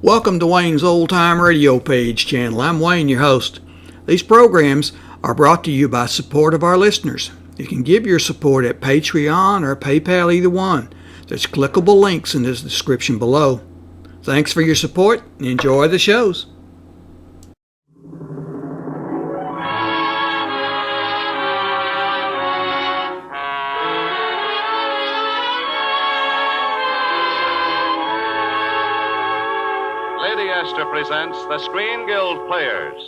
Welcome to Wayne's Old Time Radio Page channel. I'm Wayne, your host. These programs are brought to you by support of our listeners. You can give your support at Patreon or PayPal, either one. There's clickable links in the description below. Thanks for your support and enjoy the shows. Astor presents the Screen Guild Players.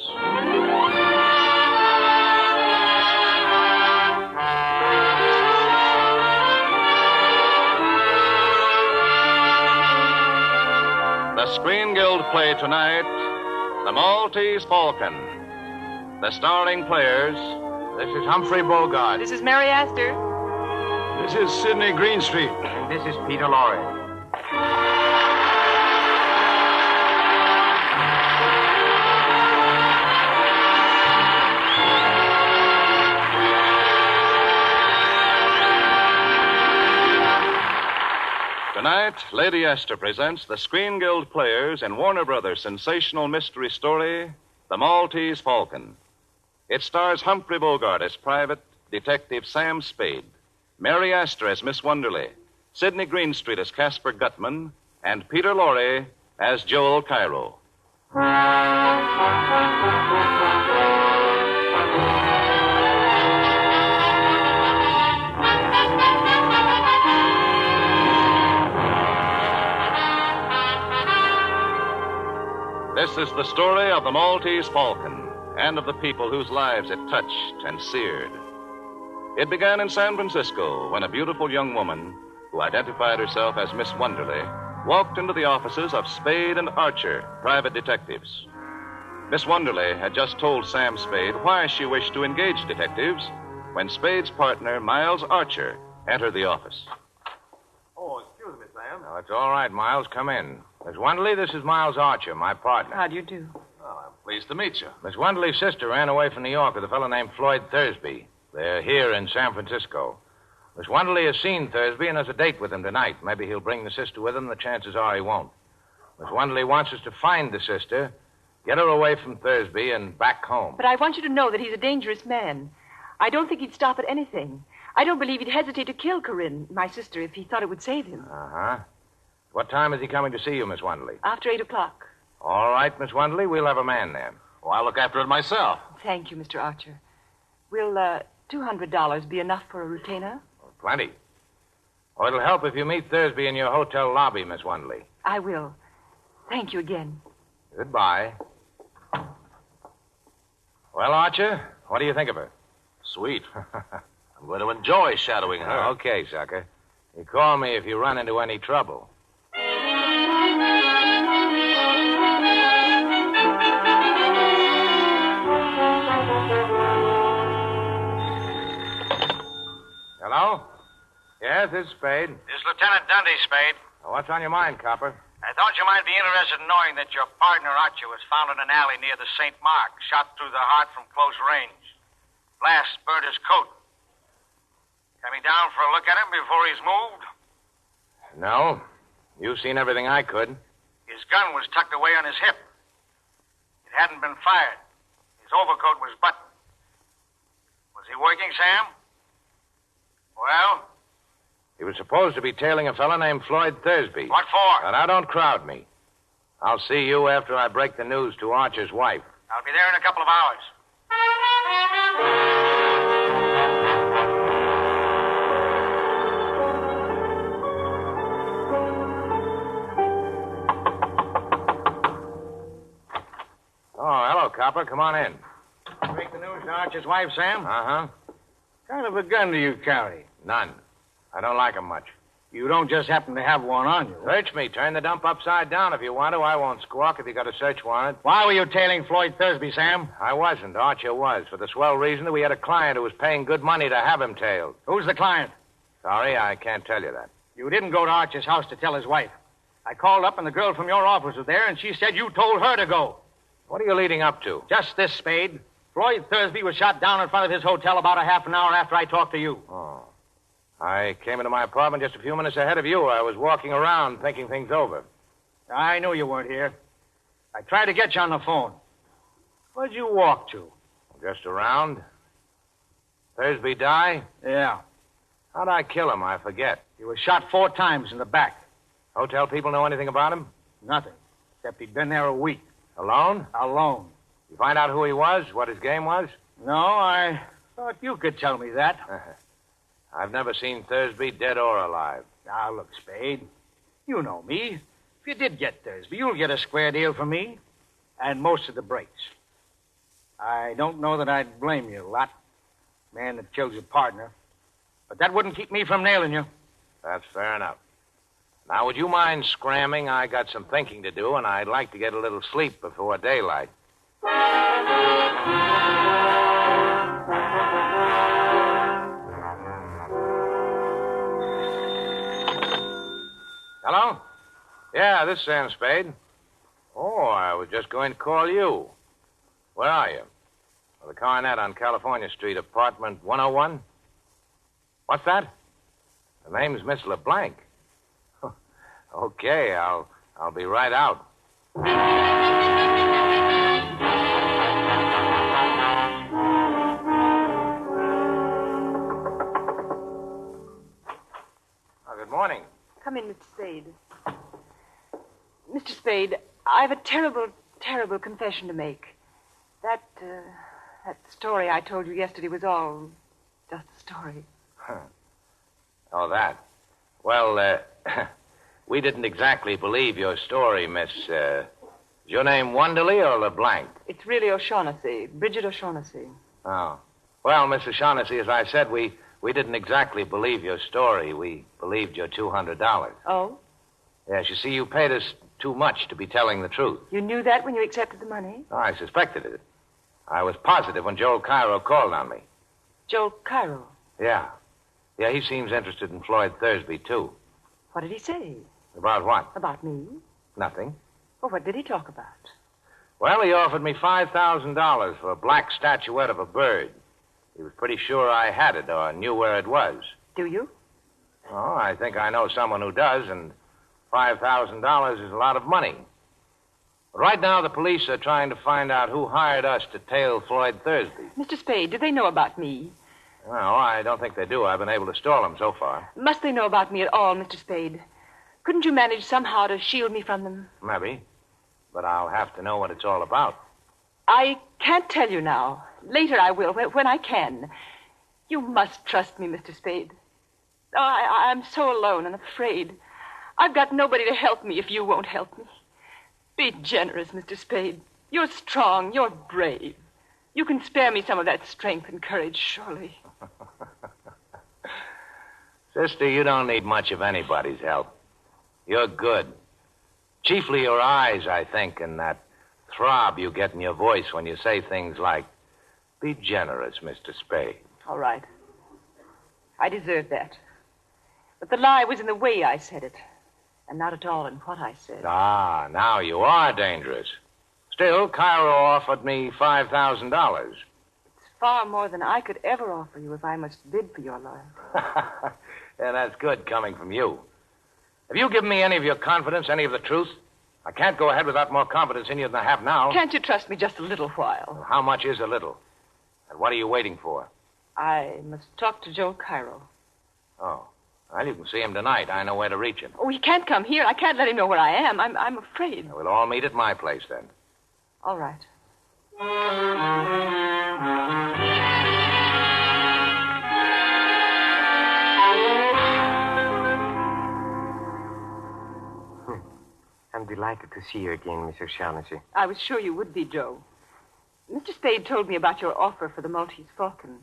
The Screen Guild play tonight, The Maltese Falcon. The starring players. This is Humphrey Bogart. This is Mary Astor. This is Sidney Greenstreet. And this is Peter Lorre. Tonight, Lady Astor presents the Screen Guild Players in Warner Brothers' sensational mystery story, The Maltese Falcon. It stars Humphrey Bogart as Private Detective Sam Spade, Mary Astor as Miss Wanderley, Sidney Greenstreet as Kasper Gutman, and Peter Lorre as Joel Cairo. This is the story of the Maltese Falcon and of the people whose lives it touched and seared. It began in San Francisco when a beautiful young woman, who identified herself as Miss Wanderley, walked into the offices of Spade and Archer, private detectives. Miss Wanderley had just told Sam Spade why she wished to engage detectives when Spade's partner, Miles Archer, entered the office. Oh, excuse me, Sam. No, it's all right, Miles. Come in. Miss Wanderley, this is Miles Archer, my partner. How do you do? Oh, I'm pleased to meet you. Miss Wanderley's sister ran away from New York with a fellow named Floyd Thursby. They're here in San Francisco. Miss Wanderley has seen Thursby and has a date with him tonight. Maybe he'll bring the sister with him. The chances are he won't. Miss Wanderley wants us to find the sister, get her away from Thursby, and back home. But I want you to know that he's a dangerous man. I don't think he'd stop at anything. I don't believe he'd hesitate to kill Corinne, my sister, if he thought it would save him. Uh-huh. What time is he coming to see you, Miss Wanderley? After 8 o'clock. All right, Miss Wanderley, we'll have a man there. Oh, I'll look after it myself. Thank you, Mr. Archer. Will $200 be enough for a retainer? Plenty. Oh, it'll help if you meet Thursby in your hotel lobby, Miss Wanderley. I will. Thank you again. Goodbye. Well, Archer, what do you think of her? Sweet. I'm going to enjoy shadowing her. Okay, sucker. You call me if you run into any trouble. Hello? Yes, this is Spade. This is Lieutenant Dundee, Spade. What's on your mind, Copper? I thought you might be interested in knowing that your partner, Archer, was found in an alley near the St. Mark, shot through the heart from close range. Blast burned his coat. Coming down for a look at him before he's moved? No. You've seen everything I could. His gun was tucked away on his hip. It hadn't been fired. His overcoat was buttoned. Was he working, Sam? Well? He was supposed to be tailing a fellow named Floyd Thursby. What for? Now, don't crowd me. I'll see you after I break the news to Archer's wife. I'll be there in a couple of hours. Oh, hello, Copper. Come on in. Break the news to Archer's wife, Sam? Uh-huh. What kind of a gun do you carry? None. I don't like 'em much. You don't just happen to have one on you. Search me. Turn the dump upside down if you want to. I won't squawk if you got a search warrant. Why were you tailing Floyd Thursby, Sam? I wasn't. Archer was. For the swell reason that we had a client who was paying good money to have him tailed. Who's the client? Sorry, I can't tell you that. You didn't go to Archer's house to tell his wife. I called up and the girl from your office was there, and she said you told her to go. What are you leading up to? Just this, Spade. Floyd Thursby was shot down in front of his hotel about a half an hour after I talked to you. Oh. I came into my apartment just a few minutes ahead of you. I was walking around thinking things over. I knew you weren't here. I tried to get you on the phone. Where'd you walk to? Just around. Thursby die? Yeah. How'd I kill him? I forget. He was shot 4 times in the back. Hotel people know anything about him? Nothing. Except he'd been there a week. Alone? Alone. You find out who he was? What his game was? No, I thought you could tell me that. I've never seen Thursby dead or alive. Now, look, Spade. You know me. If you did get Thursby, you'll get a square deal from me. And most of the breaks. I don't know that I'd blame you a lot. Man that killed your partner. But that wouldn't keep me from nailing you. That's fair enough. Now, would you mind scramming? I got some thinking to do, and I'd like to get a little sleep before daylight. Hello? Yeah, this is Sam Spade. Oh, I was just going to call you. Where are you? The Coronet on California Street, apartment 101? What's that? The name's Miss LeBlanc. Okay, I'll be right out. Good morning. Come in, Mr. Spade. Mr. Spade, I've a terrible, terrible confession to make. That story I told you yesterday was all just a story. Oh, that. Well, we didn't exactly believe your story, Miss, is your name Wanderley or LeBlanc? It's really O'Shaughnessy, Bridget O'Shaughnessy. Oh. Well, Miss O'Shaughnessy, as I said, we didn't exactly believe your story. We believed your $200. Oh? Yes, you see, you paid us too much to be telling the truth. You knew that when you accepted the money? Oh, I suspected it. I was positive when Joel Cairo called on me. Joel Cairo? Yeah. Yeah, he seems interested in Floyd Thursby, too. What did he say? About what? About me? Nothing. Well, what did he talk about? Well, he offered me $5,000 for a black statuette of a bird. He was pretty sure I had it or knew where it was. Do you? Oh, I think I know someone who does, and $5,000 is a lot of money. But right now, the police are trying to find out who hired us to tail Floyd Thursby. Mr. Spade, do they know about me? No, I don't think they do. I've been able to stall them so far. Must they know about me at all, Mr. Spade? Couldn't you manage somehow to shield me from them? Maybe. But I'll have to know what it's all about. I can't tell you now. Later I will, when I can. You must trust me, Mr. Spade. Oh, I'm so alone and afraid. I've got nobody to help me if you won't help me. Be generous, Mr. Spade. You're strong. You're brave. You can spare me some of that strength and courage, surely. Sister, you don't need much of anybody's help. You're good. Chiefly your eyes, I think, and that throb you get in your voice when you say things like, be generous, Mr. Spade. All right. I deserve that. But the lie was in the way I said it, and not at all in what I said. Ah, now you are dangerous. Still, Cairo offered me $5,000. It's far more than I could ever offer you if I must bid for your life. Yeah, that's good coming from you. Have you given me any of your confidence, any of the truth? I can't go ahead without more confidence in you than I have now. Can't you trust me just a little while? How much is a little? And what are you waiting for? I must talk to Joel Cairo. Oh. Well, you can see him tonight. I know where to reach him. Oh, he can't come here. I can't let him know where I am. I'm afraid. We'll all meet at my place, then. All right. I'm delighted to see you again, Miss O'Shaughnessy. I was sure you would be, Joe. Mr. Spade told me about your offer for the Maltese Falcon.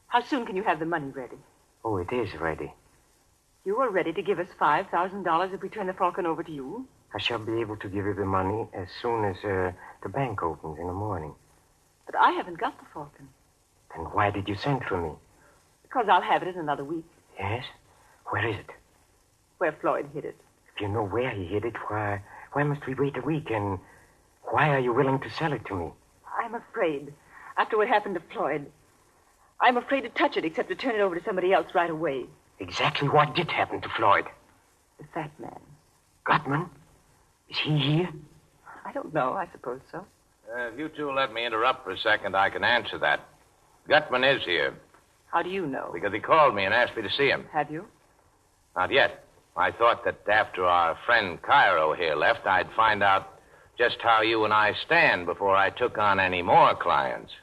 How soon can you have the money ready? Oh, it is ready. You are ready to give us $5,000 if we turn the Falcon over to you? I shall be able to give you the money as soon as the bank opens in the morning. But I haven't got the Falcon. Then why did you send for me? Because I'll have it in another week. Yes? Where is it? Where Floyd hid it. If you know where he hid it, why must we wait a week? And why are you willing to sell it to me? I'm afraid, after what happened to Floyd, I'm afraid to touch it except to turn it over to somebody else right away. Exactly what did happen to Floyd? The fat man. Gutman? Is he here? I don't know. I suppose so. If you two let me interrupt for a second, I can answer that. Gutman is here How do you know? because he called me and asked me to see him. Have you? Not yet. I thought that after our friend Cairo here left, I'd find out just how you and I stand before I took on any more clients.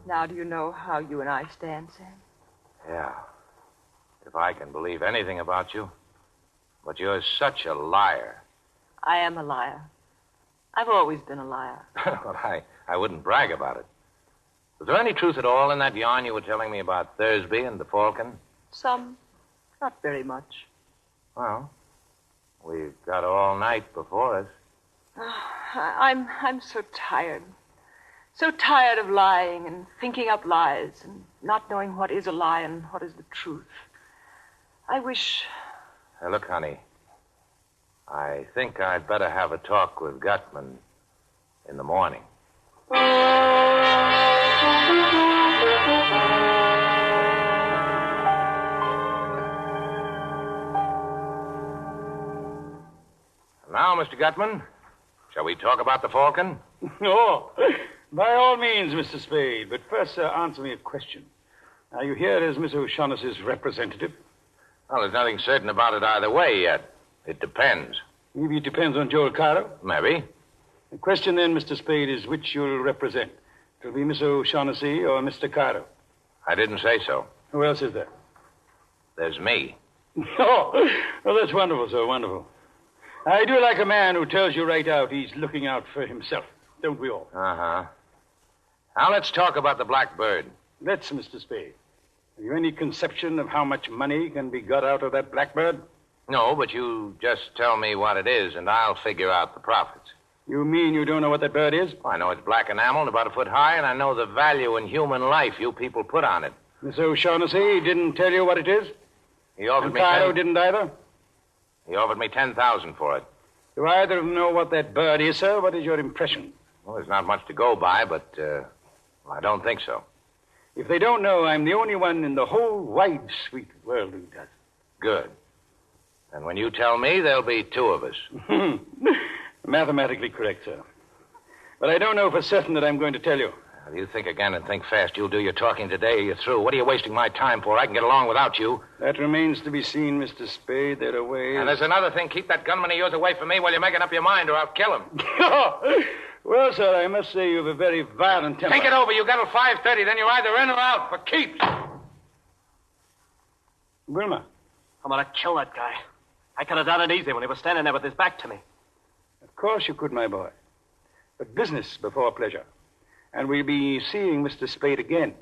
Now do you know how you and I stand, Sam? Yeah. If I can believe anything about you. But you're such a liar. I am a liar. I've always been a liar. Well, I wouldn't brag about it. Was there any truth at all in that yarn you were telling me about Thursby and the Falcon? Some. Not very much. Well, we've got all night before us. I'm so tired. So tired of lying and thinking up lies and not knowing what is a lie and what is the truth. I wish... Hey, look, honey. I think I'd better have a talk with Gutman in the morning. Now, Mr. Gutman, shall we talk about the Falcon? Oh, by all means, Mr. Spade. But first, sir, answer me a question. Are you here as Miss O'Shaughnessy's representative? Well, there's nothing certain about it either way yet. It depends. Maybe it depends on Joel Cairo. Maybe. The question then, Mr. Spade, is which you'll represent. It'll be Miss O'Shaughnessy or Mr. Cairo. I didn't say so. Who else is there? There's me. Oh, well, that's wonderful, sir, wonderful. I do like a man who tells you right out he's looking out for himself. Don't we all? Uh-huh. Now let's talk about the Blackbird. Let's, Mr. Spade. Have you any conception of how much money can be got out of that blackbird? No, but you just tell me what it is, and I'll figure out the profits. You mean you don't know what that bird is? Well, I know it's black enamel and about a foot high, and I know the value in human life you people put on it. Miss O'Shaughnessy didn't tell you what it is? He offered And me Cairo didn't either? He offered me $10,000 for it. Do either of them know what that bird is, sir? What is your impression? Well, there's not much to go by, but I don't think so. If they don't know, I'm the only one in the whole wide, sweet world who does. Good. And when you tell me, there'll be two of us. Mathematically correct, sir. But I don't know for certain that I'm going to tell you. If you think again and think fast, you'll do your talking today or you're through. What are you wasting my time for? I can get along without you. That remains to be seen, Mr. Spade. There are ways... And there's another thing. Keep that gunman of yours away from me while you're making up your mind, or I'll kill him. Well, sir, I must say you have a very violent temper. Think it over. You got till 5:30, then you're either in or out for keeps. Wilma. I'm gonna kill that guy. I could have done it easy when he was standing there with his back to me. Of course you could, my boy. But business before pleasure. And we'll be seeing Mr. Spade again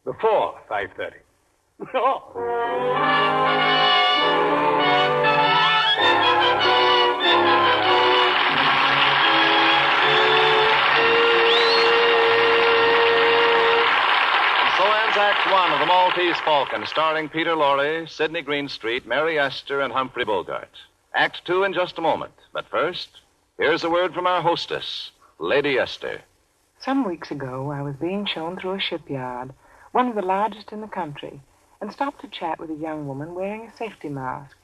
before 5:30. So ends Act One of The Maltese Falcon, starring Peter Lorre, Sidney Greenstreet, Mary Astor, and Humphrey Bogart. Act Two in just a moment. But first, here's a word from our hostess, Lady Astor. Some weeks ago, I was being shown through a shipyard, one of the largest in the country, and stopped to chat with a young woman wearing a safety mask.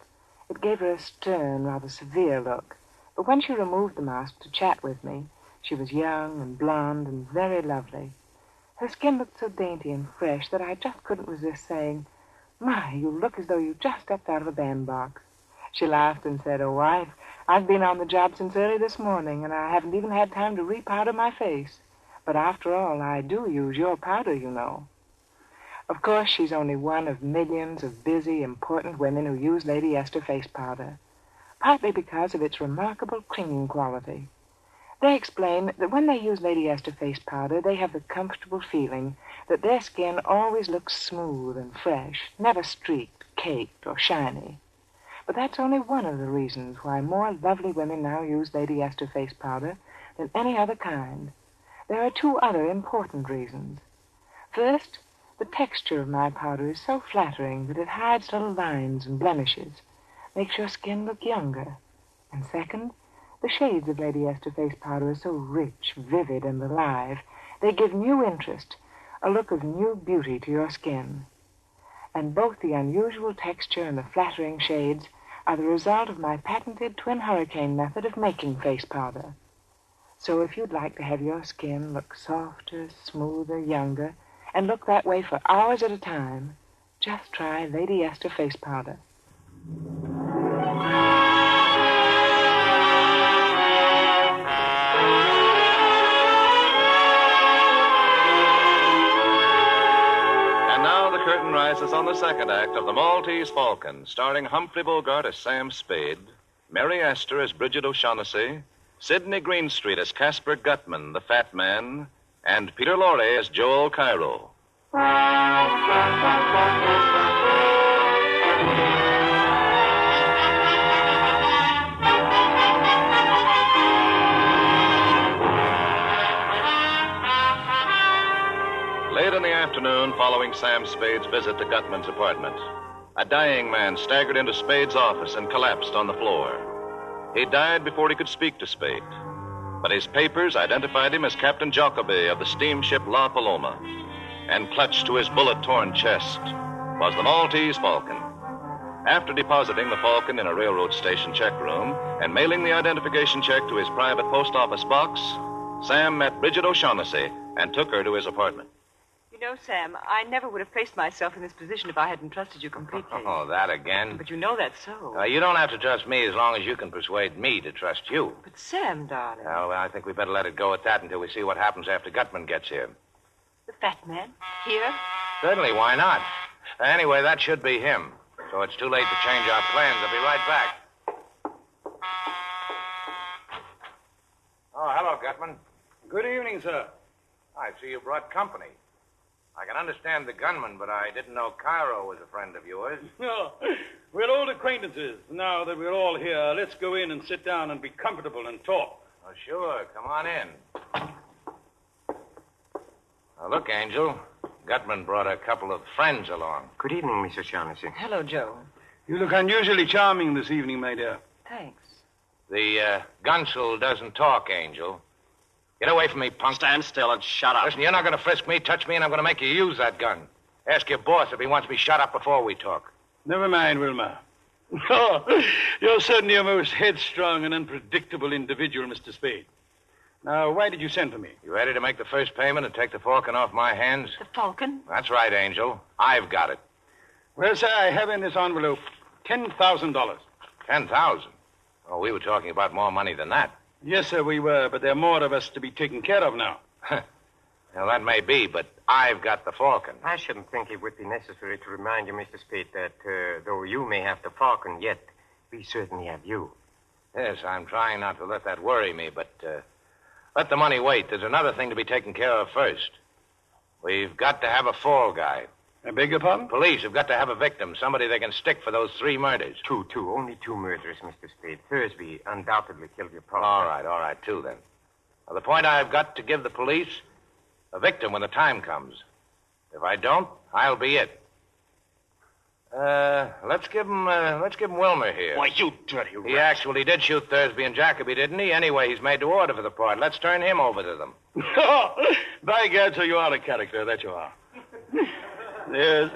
It gave her a stern, rather severe look, but when she removed the mask to chat with me, she was young and blonde and very lovely. Her skin looked so dainty and fresh that I just couldn't resist saying, "My, you look as though you just stepped out of a bandbox." She laughed and said, "Oh, I've been on the job since early this morning, and I haven't even had time to repowder my face. But after all, I do use your powder, you know." Of course, she's only one of millions of busy, important women who use Lady Astor face powder, partly because of its remarkable clinging quality. They explain that when they use Lady Astor face powder, they have the comfortable feeling that their skin always looks smooth and fresh, never streaked, caked, or shiny. But that's only one of the reasons why more lovely women now use Lady Astor face powder than any other kind. There are two other important reasons. First, the texture of my powder is so flattering that it hides little lines and blemishes, makes your skin look younger. And second, the shades of Lady Esther face powder are so rich, vivid, and alive. They give new interest, a look of new beauty to your skin. And both the unusual texture and the flattering shades are the result of my patented twin hurricane method of making face powder. So if you'd like to have your skin look softer, smoother, younger, and look that way for hours at a time, just try Lady Esther face powder. And now the curtain rises on the second act of The Maltese Falcon, starring Humphrey Bogart as Sam Spade, Mary Astor as Bridget O'Shaughnessy, Sidney Greenstreet as Kasper Gutman, the fat man, and Peter Lorre as Joel Cairo. Late in the afternoon, following Sam Spade's visit to Gutman's apartment, a dying man staggered into Spade's office and collapsed on the floor. He died before he could speak to Spade, but his papers identified him as Captain Jacoby of the steamship La Paloma, and clutched to his bullet-torn chest was the Maltese Falcon. After depositing the Falcon in a railroad station check room and mailing the identification check to his private post office box, Sam met Bridget O'Shaughnessy and took her to his apartment. You know, Sam, I never would have placed myself in this position if I hadn't trusted you completely. Oh, that again? But you know that's so. You don't have to trust me as long as you can persuade me to trust you. But Sam, darling. Well, I think we better let it go at that until we see what happens after Gutman gets here. The fat man? Here? Certainly, why not? Anyway, that should be him. So it's too late to change our plans. I'll be right back. Oh, hello, Gutman. Good evening, sir. I see you brought company. I can understand the gunman, but I didn't know Cairo was a friend of yours. No, we're old acquaintances. Now that we're all here, let's go in and sit down and be comfortable and talk. Oh, sure. Come on in. Now, look, Angel. Gutman brought a couple of friends along. Good evening, Mrs. O'Shaughnessy. Hello, Joe. You look unusually charming this evening, my dear. Thanks. The gunsel doesn't talk, Angel. Get away from me, punk. Stand still and shut up. Listen, you're not going to frisk me, touch me, and I'm going to make you use that gun. Ask your boss if he wants me shot up before we talk. Never mind, Wilma. Oh, you're certainly a most headstrong and unpredictable individual, Mr. Spade. Now, why did you send for me? You ready to make the first payment and take the Falcon off my hands? The Falcon? That's right, Angel. I've got it. Well, sir, I have in this envelope $10,000. 10,000? Oh, we were talking about more money than that. Yes, sir, we were, but there are more of us to be taken care of now. Well, that may be, but I've got the Falcon. I shouldn't think it would be necessary to remind you, Mr. Spade, that though you may have the Falcon, yet we certainly have you. Yes, I'm trying not to let that worry me, but let the money wait. There's another thing to be taken care of first. We've got to have a fall guy. I beg your pardon? Police have got to have a victim, somebody they can stick for those 3 murders. Two. Only 2 murders, Mr. Spade. Thursby undoubtedly killed your partner. All right, 2 then. Now, the point I've got to give the police, a victim when the time comes. If I don't, I'll be it. Let's give him Wilmer here. Why, you dirty He rat. actually did shoot Thursby and Jacoby, didn't he? Anyway, he's made to order for the part. Let's turn him over to them. By God, so you are a character, that you are. There's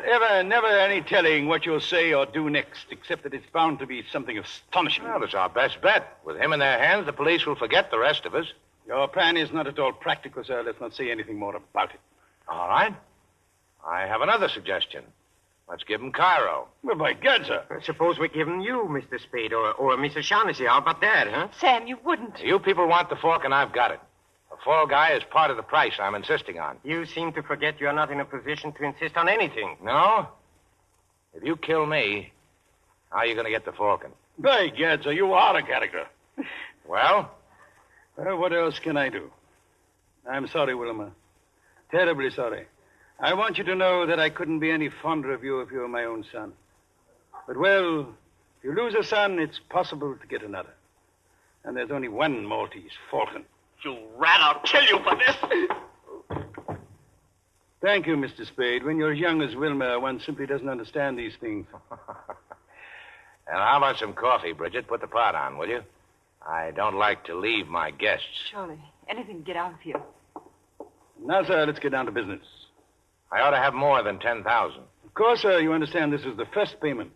never any telling what you'll say or do next, except that it's bound to be something astonishing. Well, it's our best bet. With him in their hands, the police will forget the rest of us. Your plan is not at all practical, sir. Let's not say anything more about it. All right. I have another suggestion. Let's give him Cairo. Well, by God, sir. Suppose we give him you, Mr. Spade, or Mrs. Shaughnessy. How about that, huh? Sam, you wouldn't. You people want the Falcon, I've got it. The fall guy is part of the price I'm insisting on. You seem to forget you're not in a position to insist on anything. No? If you kill me, how are you going to get the Falcon? By God, sir, you are a character. Well? Well, what else can I do? I'm sorry, Wilma. Terribly sorry. I want you to know that I couldn't be any fonder of you if you were my own son. But, well, if you lose a son, it's possible to get another. And there's only one Maltese Falcon. You rat, I'll kill you for this. Thank you, Mr. Spade. When you're as young as Wilma, one simply doesn't understand these things. And how about some coffee, Bridget? Put the pot on, will you? I don't like to leave my guests. Surely. Anything to get out of here. Now, sir, let's get down to business. I ought to have more than 10,000. Of course, sir, you understand this is the first payment.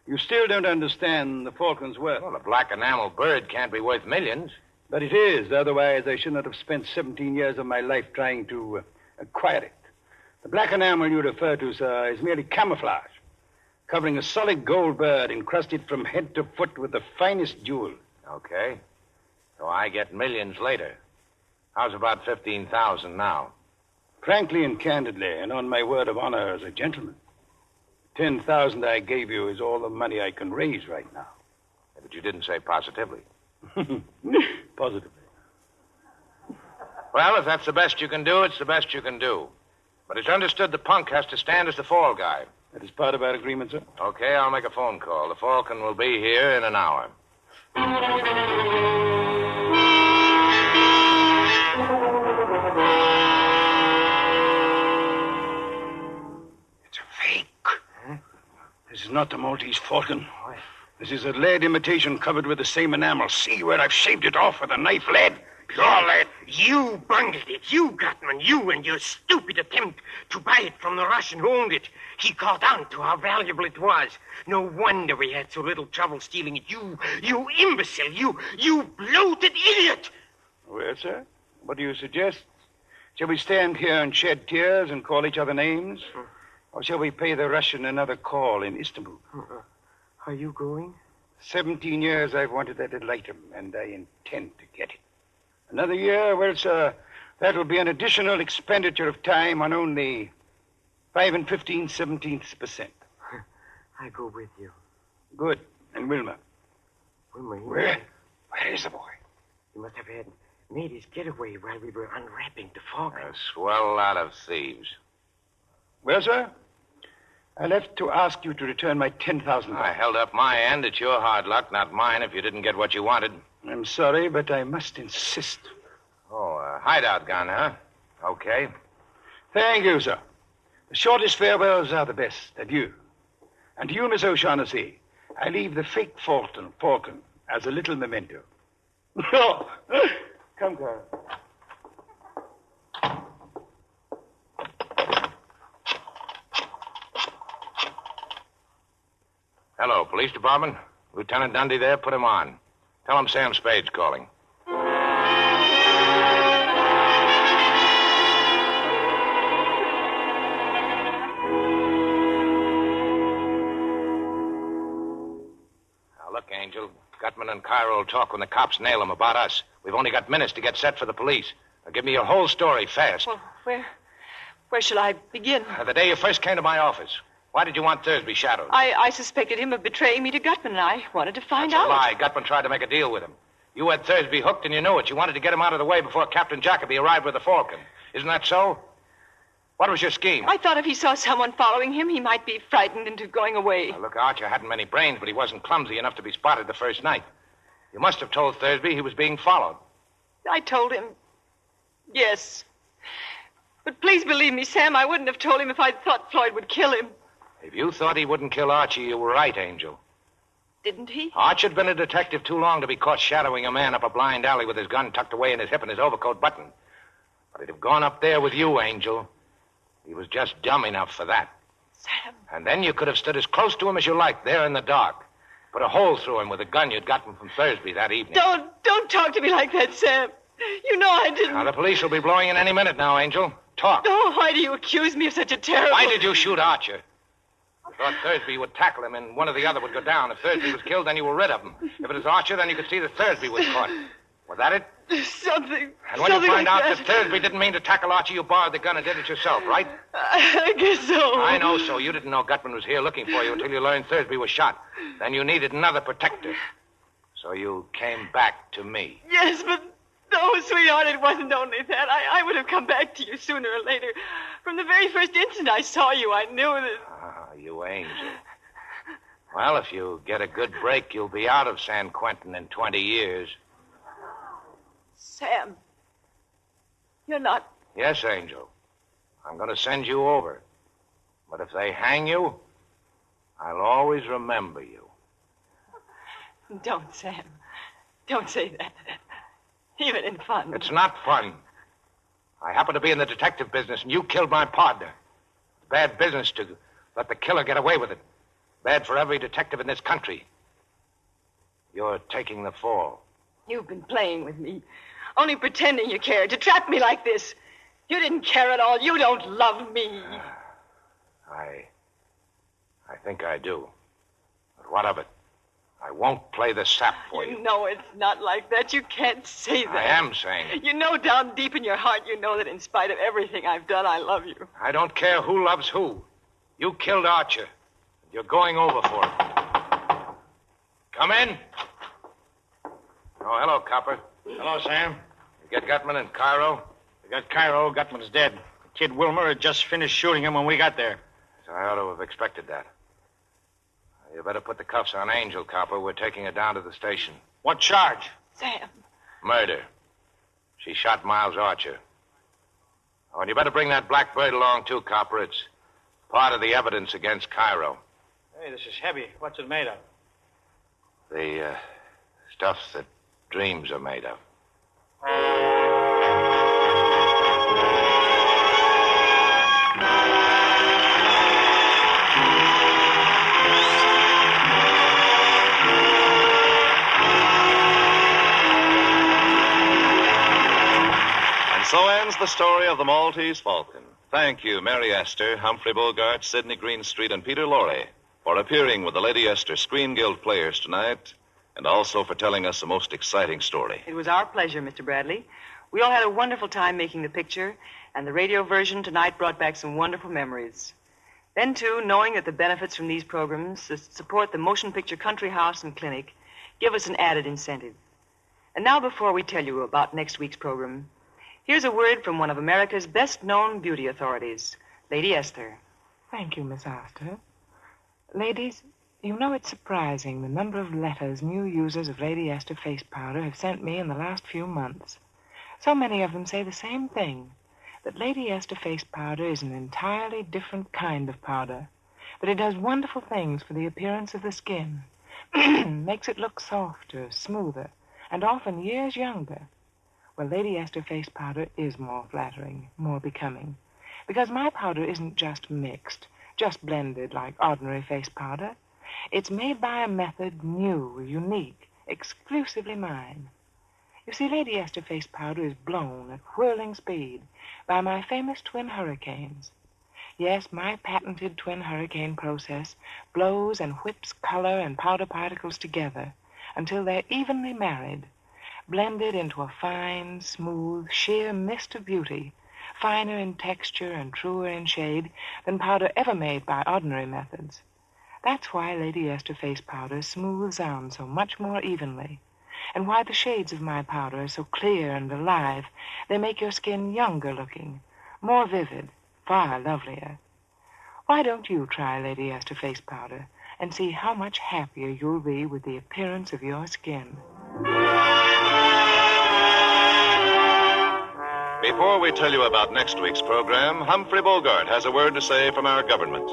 You still don't understand the Falcon's worth. Well, a black enamel bird can't be worth millions. But it is. Otherwise, I should not have spent 17 years of my life trying to acquire it. The black enamel you refer to, sir, is merely camouflage, covering a solid gold bird encrusted from head to foot with the finest jewels. Okay. So I get millions later. How's about 15,000 now? Frankly and candidly, and on my word of honor as a gentleman, 10,000 I gave you is all the money I can raise right now. Yeah, but you didn't say positively. Positively. Well, if that's the best you can do, it's the best you can do. But it's understood the punk has to stand as the fall guy. That is part of our agreement, sir. Okay, I'll make a phone call. The Falcon will be here in an hour. It's a fake. Huh? This is not the Maltese Falcon. What? This is a lead imitation covered with the same enamel. See where I've shaved it off with a knife lead? Pure lead. You bungled it. You, Gutman. You and your stupid attempt to buy it from the Russian who owned it. He caught on to how valuable it was. No wonder we had so little trouble stealing it. You imbecile. You bloated idiot. Well, sir, what do you suggest? Shall we stand here and shed tears and call each other names? Or shall we pay the Russian another call in Istanbul? Are you going? 17 years I've wanted that little item, and I intend to get it. Another year, well, sir, that will be an additional expenditure of time on only 5 15/17%. I go with you. Good. And Wilma? Wilma, Where is the boy? He must have had made his getaway while we were unwrapping the Falcon. A swell lot of thieves. Well, sir, I left to ask you to return my $10,000. I held up my end. It's your hard luck, not mine, if you didn't get what you wanted. I'm sorry, but I must insist. Oh, a hideout gun, huh? Okay. Thank you, sir. The shortest farewells are the best. Adieu. And to you, Miss O'Shaughnessy, I leave the fake Falcon as a little memento. Oh, come, Carl. Hello, police department. Lieutenant Dundee there. Put him on. Tell him Sam Spade's calling. Now, look, Angel. Gutman and Cairo will talk when the cops nail him about us. We've only got minutes to get set for the police. Now, give me your whole story fast. Well, where shall I begin? The day you first came to my office. Why did you want Thursby shadowed? I suspected him of betraying me to Gutman, and I wanted to find out. That's a lie. Gutman tried to make a deal with him. You had Thursby hooked, and you knew it. You wanted to get him out of the way before Captain Jacoby arrived with the Falcon. Isn't that so? What was your scheme? I thought if he saw someone following him, he might be frightened into going away. Now, look, Archer hadn't many brains, but he wasn't clumsy enough to be spotted the first night. You must have told Thursby he was being followed. I told him, yes. But please believe me, Sam, I wouldn't have told him if I'd thought Floyd would kill him. If you thought he wouldn't kill Archie, you were right, Angel. Didn't he? Arch had been a detective too long to be caught shadowing a man up a blind alley with his gun tucked away in his hip and his overcoat buttoned. But he'd have gone up there with you, Angel. He was just dumb enough for that. Sam. And then you could have stood as close to him as you liked, there in the dark. Put a hole through him with a gun you'd gotten from Thursby that evening. Don't talk to me like that, Sam. You know I didn't. Now, the police will be blowing in any minute now, Angel. Talk. Oh, why do you accuse me of such a terrible... Why did you shoot Archer? You thought Thursby would tackle him and one or the other would go down. If Thursby was killed, then you were rid of him. If it was Archer, then you could see that Thursby was caught. Was that it? Something. And when you find like out that Thursby didn't mean to tackle Archie, you borrowed the gun and did it yourself, right? I guess so. I know so. You didn't know Gutman was here looking for you until you learned Thursby was shot. Then you needed another protector. So you came back to me. Yes, but... No, sweetheart, it wasn't only that. I would have come back to you sooner or later. From the very first instant I saw you, I knew that... Ah, you angel. Well, if you get a good break, you'll be out of San Quentin in 20 years. Sam, you're not... Yes, Angel. I'm going to send you over. But if they hang you, I'll always remember you. Don't, Sam. Don't say that. Even in fun. It's not fun. I happen to be in the detective business, and you killed my partner. Bad business to let the killer get away with it. Bad for every detective in this country. You're taking the fall. You've been playing with me. Only pretending you cared. To trap me like this. You didn't care at all. You don't love me. I think I do. But what of it? I won't play the sap for you. You know it's not like that. You can't say that. I am saying it. You know down deep in your heart, you know that in spite of everything I've done, I love you. I don't care who loves who. You killed Archer. You're going over for it. Come in. Oh, hello, Copper. Hello, Sam. You get Gutman in Cairo? We got Cairo. Gutman's dead. Kid Wilmer had just finished shooting him when we got there. So I ought to have expected that. You better put the cuffs on Angel, Copper. We're taking her down to the station. What charge? Sam. Murder. She shot Miles Archer. Oh, and you better bring that black bird along, too, Copper. It's part of the evidence against Cairo. Hey, this is heavy. What's it made of? The stuff that dreams are made of. So ends the story of the Maltese Falcon. Thank you, Mary Astor, Humphrey Bogart, Sidney Greenstreet, and Peter Lorre for appearing with the Lady Astor Screen Guild players tonight, and also for telling us a most exciting story. It was our pleasure, Mr. Bradley. We all had a wonderful time making the picture, and the radio version tonight brought back some wonderful memories. Then, too, knowing that the benefits from these programs support the Motion Picture Country House and Clinic give us an added incentive. And now, before we tell you about next week's program, here's a word from one of America's best-known beauty authorities, Lady Esther. Thank you, Miss Astor. Ladies, you know it's surprising the number of letters new users of Lady Esther face powder have sent me in the last few months. So many of them say the same thing, that Lady Esther face powder is an entirely different kind of powder, that it does wonderful things for the appearance of the skin, makes it look softer, smoother, and often years younger. Well, Lady Esther face powder is more flattering, more becoming, because my powder isn't just mixed, just blended like ordinary face powder. It's made by a method new, unique, exclusively mine. You see, Lady Esther face powder is blown at whirling speed by my famous twin hurricanes. Yes, my patented twin hurricane process blows and whips color and powder particles together until they're evenly married, blended into a fine, smooth, sheer mist of beauty, finer in texture and truer in shade than powder ever made by ordinary methods. That's why Lady Esther face powder smooths on so much more evenly, and why the shades of my powder are so clear and alive. They make your skin younger looking, more vivid, far lovelier. Why don't you try Lady Esther face powder and see how much happier you'll be with the appearance of your skin? Before we tell you about next week's program, Humphrey Bogart has a word to say from our government.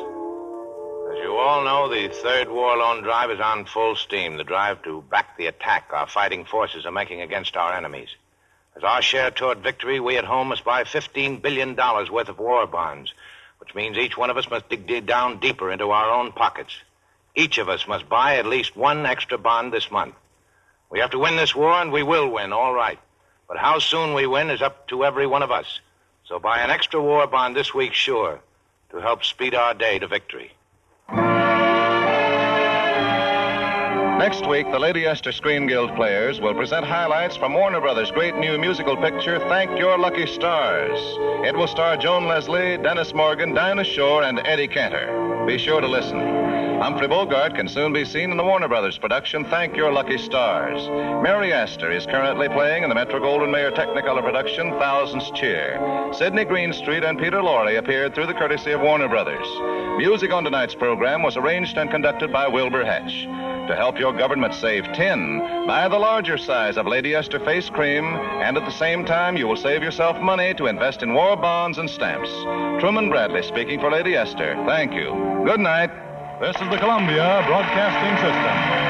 As you all know, the Third War Loan Drive is on full steam, the drive to back the attack our fighting forces are making against our enemies. As our share toward victory, we at home must buy $15 billion worth of war bonds, which means each one of us must dig down deeper into our own pockets. Each of us must buy at least one extra bond this month. We have to win this war, and we will win, all right. But how soon we win is up to every one of us. So buy an extra war bond this week, sure, to help speed our day to victory. Next week, the Lady Esther Screen Guild players will present highlights from Warner Brothers' great new musical picture, Thank Your Lucky Stars. It will star Joan Leslie, Dennis Morgan, Dinah Shore, and Eddie Cantor. Be sure to listen. Humphrey Bogart can soon be seen in the Warner Brothers production, Thank Your Lucky Stars. Mary Astor is currently playing in the Metro-Goldwyn-Mayer Technicolor production, Thousands Cheer. Sidney Greenstreet and Peter Lorre appeared through the courtesy of Warner Brothers. Music on tonight's program was arranged and conducted by Wilbur Hatch. To help your government save tin, buy the larger size of Lady Esther face cream, and at the same time, you will save yourself money to invest in war bonds and stamps. Truman Bradley speaking for Lady Esther. Thank you. Good night. This is the Columbia Broadcasting System.